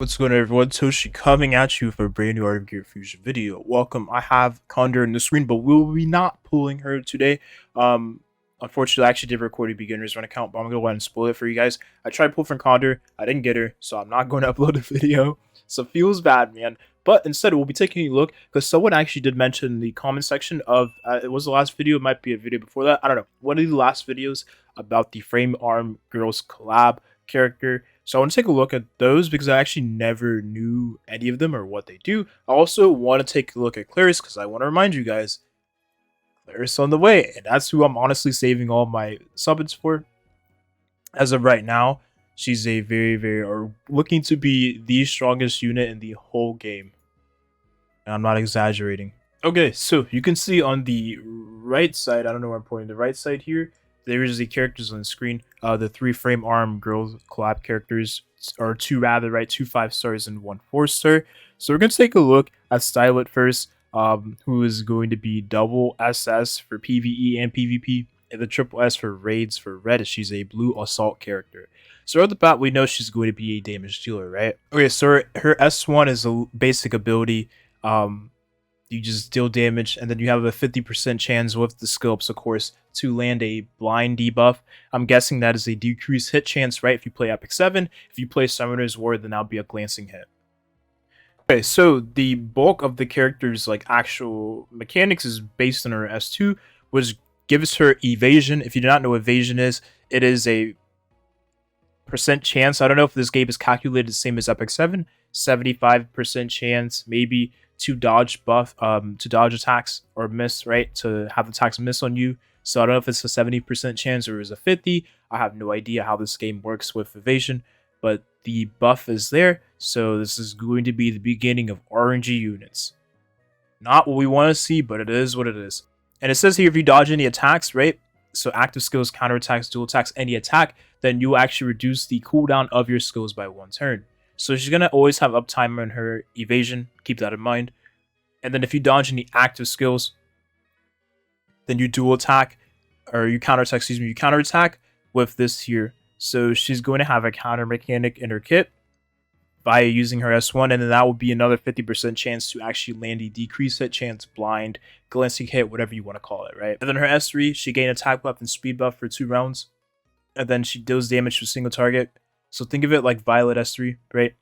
What's going on, everyone? Toshi coming at you for a brand new Artery Gear Fusion video. Welcome. I have Condor in the screen, but we'll be not pulling her today. Unfortunately, I actually did record a beginner's run account, but I'm gonna go ahead and spoil it for you guys. I tried to pull from Condor, I didn't get her, so I'm not going to upload a video. So it feels bad, man. But instead, we'll be taking a look because someone actually did mention in the comment section of it was the last video, it might be a video before that. I don't know. One of the last videos about the Frame Arm Girls collab character. So I want to take a look at those because I actually never knew any of them or what they do. I also want to take a look at Claris because I want to remind you guys, Claris on the way, and that's who I'm honestly saving all my subbins for. As of right now, she's a or looking to be the strongest unit in the whole game. And I'm not exaggerating. Okay, so you can see on the right side, I don't know where I'm pointing, the right side here, there is the characters on the screen. The 3 Frame Arm Girls collab characters, or 2 rather, right? 2 5-stars and 1 4-star. So we're going to take a look at Styleit first, who is going to be double SS for PvE and PvP, and the triple S for raids for red. She's a blue assault character. So at the bat, we know she's going to be a damage dealer, right? Okay, so her S1 is a basic ability. You just deal damage, and then you have a 50% chance with the scopes, of course, to land a blind debuff. I'm guessing that is a decreased hit chance, right? If you play Epic 7, if you play Summoner's War, then that'll be a glancing hit. Okay, so the bulk of the character's like actual mechanics is based on her S2, which gives her evasion. If you do not know what evasion is, it is a percent chance. I don't know if this game is calculated the same as Epic 7. 75% chance, maybe, to dodge to dodge attacks or miss, right? To have attacks miss on you. So I don't know if it's a 70% chance or is a 50. I have no idea how this game works with evasion, but the buff is there. So this is going to be the beginning of RNG units. Not what we want to see, but it is what it is. And it says here if you dodge any attacks, right? So active skills, counterattacks, dual attacks, any attack, then you actually reduce the cooldown of your skills by 1 turn. So she's going to always have uptime on her evasion. Keep that in mind. And then if you dodge any active skills, then you dual attack, or you counterattack, excuse me, you counterattack with this here. So she's going to have a counter mechanic in her kit by using her S1, and then that will be another 50% chance to actually land a decreased hit chance, blind, glancing hit, whatever you want to call it, right? And then her S3, she gain attack buff and speed buff for 2 rounds, and then she deals damage to a single target. So think of it like Violet S3, right?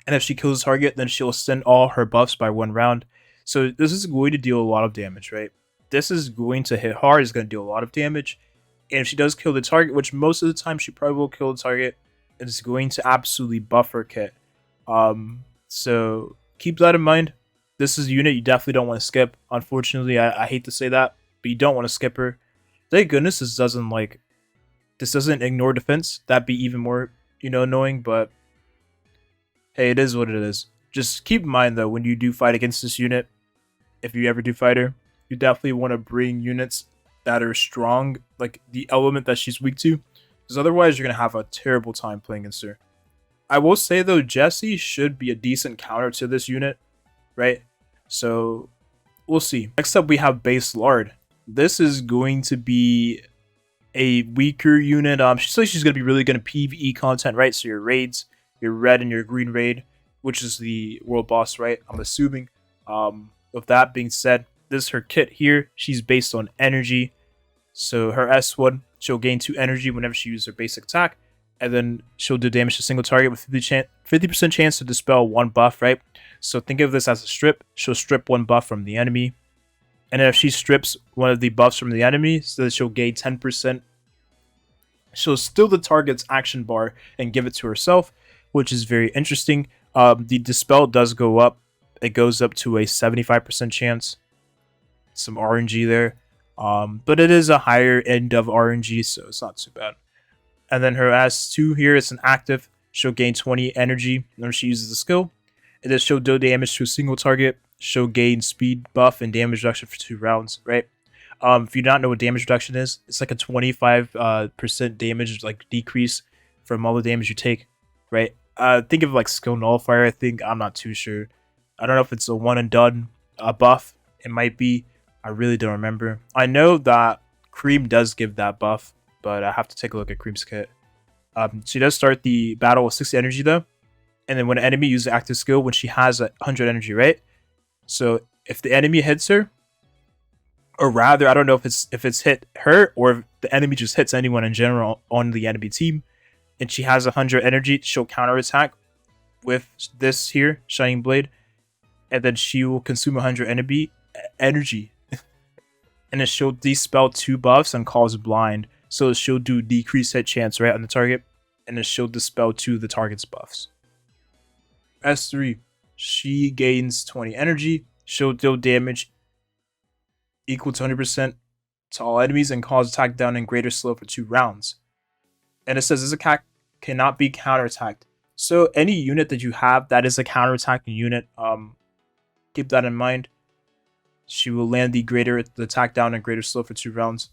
And if she kills a target, then she'll send all her buffs by 1 round. So this is going to deal a lot of damage, right? This is going to hit hard, it's going to deal a lot of damage. And if she does kill the target, which most of the time she probably will kill the target, it's going to absolutely buff her kit. So keep that in mind. This is a unit you definitely don't want to skip. Unfortunately, I hate to say that, but you don't want to skip her. Thank goodness this doesn't ignore defense. That'd be even more, annoying, but hey, it is what it is. Just keep in mind though, when you do fight against this unit, if you ever do fight her, you definitely want to bring units that are strong, like the element that she's weak to, because otherwise you're going to have a terrible time playing against her. I will say though, Jessie should be a decent counter to this unit, right? So we'll see. Next up we have Baselard. This is going to be a weaker unit. She's going to be really good in PvE content, right? So your raids, your red and your green raid, which is the world boss, right? I'm assuming. With that being said, this is her kit here. She's based on energy. So her S1, she'll gain 2 energy whenever she uses her basic attack. And then she'll do damage to a single target with 50% chance to dispel 1 buff, right? So think of this as a strip. She'll strip 1 buff from the enemy. And then if she strips one of the buffs from the enemy, so that she'll gain 10%. She'll steal the target's action bar and give it to herself, which is very interesting. The dispel does go up. It goes up to a 75% chance. Some RNG there. But it is a higher end of RNG, so it's not too bad. And then her S2 here is an active. She'll gain 20 energy whenever she uses the skill. And then she'll do damage to a single target. She'll gain speed buff and damage reduction for 2 rounds, right? If you do not know what damage reduction is, it's like a 25% damage like decrease from all the damage you take, right? Think of like skill nullifier. I think, I'm not too sure. I don't know if it's a one and done buff. It might be. I really don't remember. I know that Cream does give that buff, but I have to take a look at Cream's kit. She does start the battle with 60 energy though. And then when an enemy uses active skill, when she has 100 energy, right? So if the enemy hits her, or rather, I don't know if it's hit her or if the enemy just hits anyone in general on the enemy team, and she has 100 energy, she'll counterattack with this here, Shining Blade, and then she will consume 100 energy, and then she'll dispel 2 buffs and cause blind. So she'll do decreased hit chance right on the target, and then she'll dispel 2 of the target's buffs. S3, she gains 20 energy. She'll deal damage equal to 100% to all enemies and cause attack down and greater slow for 2 rounds. And it says this attack cannot be counterattacked. So any unit that you have that is a counterattacking unit, keep that in mind. She will land the attack down and greater slow for 2 rounds.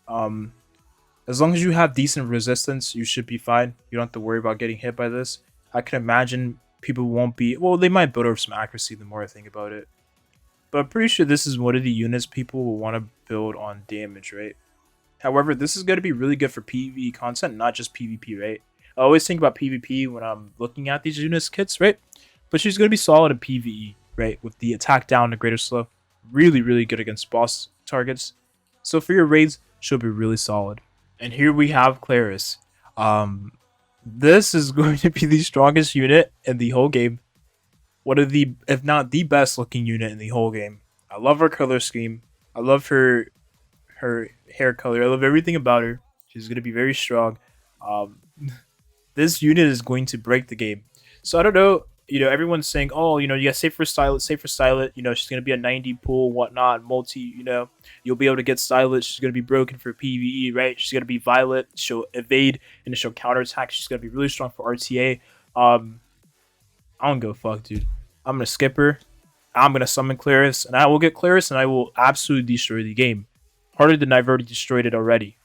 As long as you have decent resistance, you should be fine. You don't have to worry about getting hit by this. I can imagine people won't be... Well, they might build up some accuracy the more I think about it. But I'm pretty sure this is one of the units people will want to build on damage, right? However, this is going to be really good for PvE content, not just PvP, right? I always think about PvP when I'm looking at these units kits, right? But she's going to be solid in PvE, right? With the attack down and greater slow. Really, really good against boss targets. So for your raids, she'll be really solid. And here we have Claris. This is going to be the strongest unit in the whole game. One of the, if not the best looking unit in the whole game. I love her color scheme. I love her hair color. I love everything about her. She's going to be very strong. This unit is going to break the game. So I don't know, everyone's saying, oh, you got safe for Styleit, she's going to be a 90 pool, whatnot, multi, you'll be able to get Styleit, she's going to be broken for PvE, right? She's going to be Violet, she'll evade, and she'll counterattack, she's going to be really strong for RTA. I don't give a fuck, dude. I'm going to skip her, I'm going to summon Claris, and I will get Claris, and I will absolutely destroy the game. Harder than I've already destroyed it already.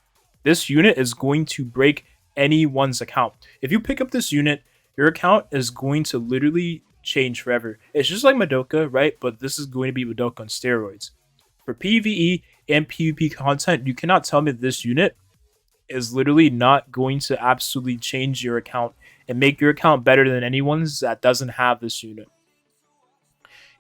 This unit is going to break anyone's account. If you pick up this unit, your account is going to literally change forever. It's just like Madoka, right? But this is going to be Madoka on steroids. For PvE and PvP content, you cannot tell me that this unit is literally not going to absolutely change your account and make your account better than anyone's that doesn't have this unit.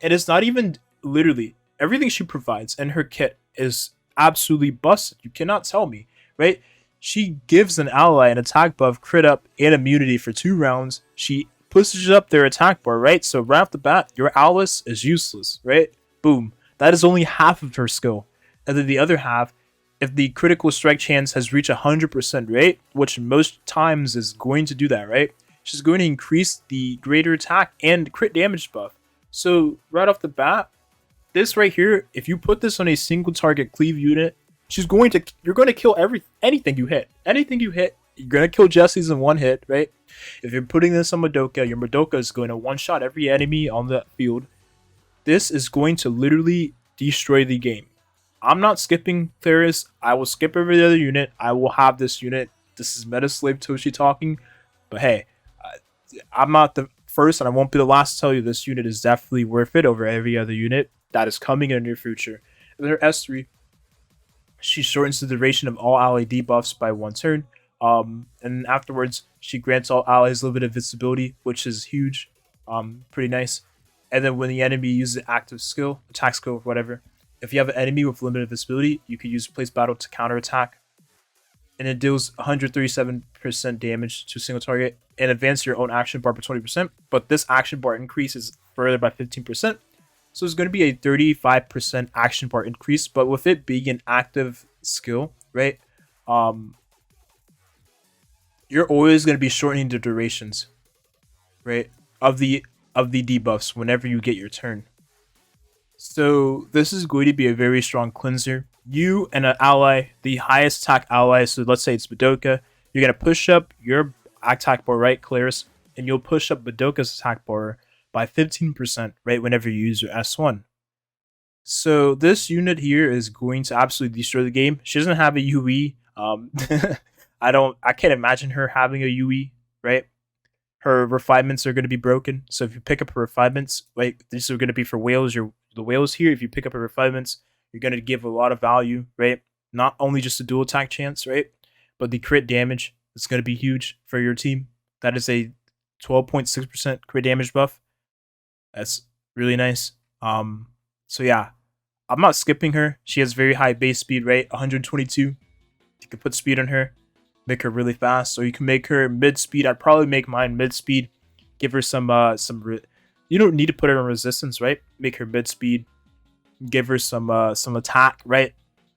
And it's not even literally everything she provides in her kit is absolutely busted. You cannot tell me, right? She gives an ally an attack buff, crit up, and immunity for 2 rounds. She pushes up their attack bar, right? So right off the bat, your Alice is useless, right? Boom. That is only half of her skill. And then the other half, if the critical strike chance has reached 100%, right? Which most times is going to do that, right? She's going to increase the greater attack and crit damage buff. So right off the bat, this right here, if you put this on a single target cleave unit, you're going to kill anything you hit. Anything you hit, you're going to kill Jesse's in 1 hit, right? If you're putting this on Madoka, your Madoka is going to one-shot every enemy on the field. This is going to literally destroy the game. I'm not skipping Claris. I will skip every other unit. I will have this unit. This is Meta Slave Toshi talking. But hey, I'm not the first and I won't be the last to tell you this unit is definitely worth it over every other unit that is coming in the near future. And then her S3. She shortens the duration of all ally debuffs by 1 turn. And afterwards, she grants all allies a little bit of invincibility, which is huge. Pretty nice. And then when the enemy uses an active skill, attack skill, whatever, if you have an enemy with limited invincibility, you can use Place Battle to counterattack. And it deals 137% damage to a single target and advance your own action bar by 20%. But this action bar increases further by 15%. So it's going to be a 35% action bar increase, but with it being an active skill, right? You're always going to be shortening the durations, right? Of the debuffs whenever you get your turn. So this is going to be a very strong cleanser. You and an ally, the highest attack ally, so let's say it's Madoka, you're going to push up your attack bar, right, Claris, and you'll push up Madoka's attack bar by 15%, right, whenever you use your S1. So this unit here is going to absolutely destroy the game. She doesn't have a UE. I can't imagine her having a UE, right? Her refinements are going to be broken. So if you pick up her refinements, like these are going to be for whales, the whales here, if you pick up her refinements, you're going to give a lot of value, right? Not only just a dual attack chance, right? But the crit damage is going to be huge for your team. That is a 12.6% crit damage buff. That's really nice. So yeah, I'm not skipping her. She has very high base speed, right? 122. You can put speed on her, make her really fast. So you can make her mid speed. I'd probably make mine mid speed. Give her some you don't need to put her in resistance, right? Make her mid speed. Give her some attack, right?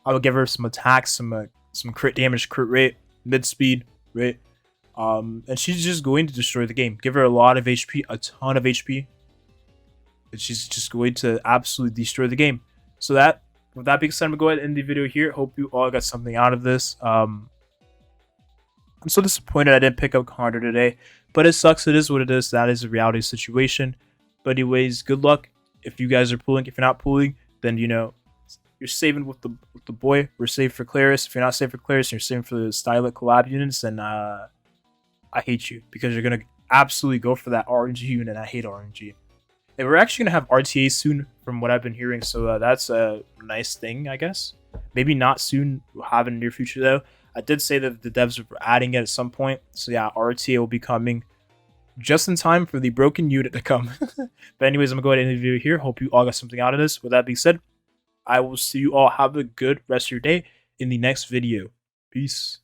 I will give her some attack, some crit damage, crit rate, mid speed, right? And she's just going to destroy the game. Give her a lot of HP, a ton of HP, and she's just going to absolutely destroy the game. So that, with that being said, I'm gonna go ahead and end the video here. Hope you all got something out of this. I'm so disappointed I didn't pick up Condor today, but it sucks. It is what it is. That is a reality situation. But anyways, good luck. If you guys are pulling, if you're not pulling, then you know you're saving with the boy. We're saved for Claris. If you're not saved for Claris, you're saving for the Styleit collab units, then I hate you, because you're gonna absolutely go for that RNG unit. I hate RNG. And we're actually gonna have RTA soon, from what I've been hearing. So that's a nice thing, I guess. Maybe not soon. We'll have it in the near future though. I did say that the devs were adding it at some point. So yeah, RTA will be coming just in time for the broken unit to come. But anyways, I'm gonna go ahead and end the video here. Hope you all got something out of this. With that being said, I will see you all. Have a good rest of your day in the next video. Peace.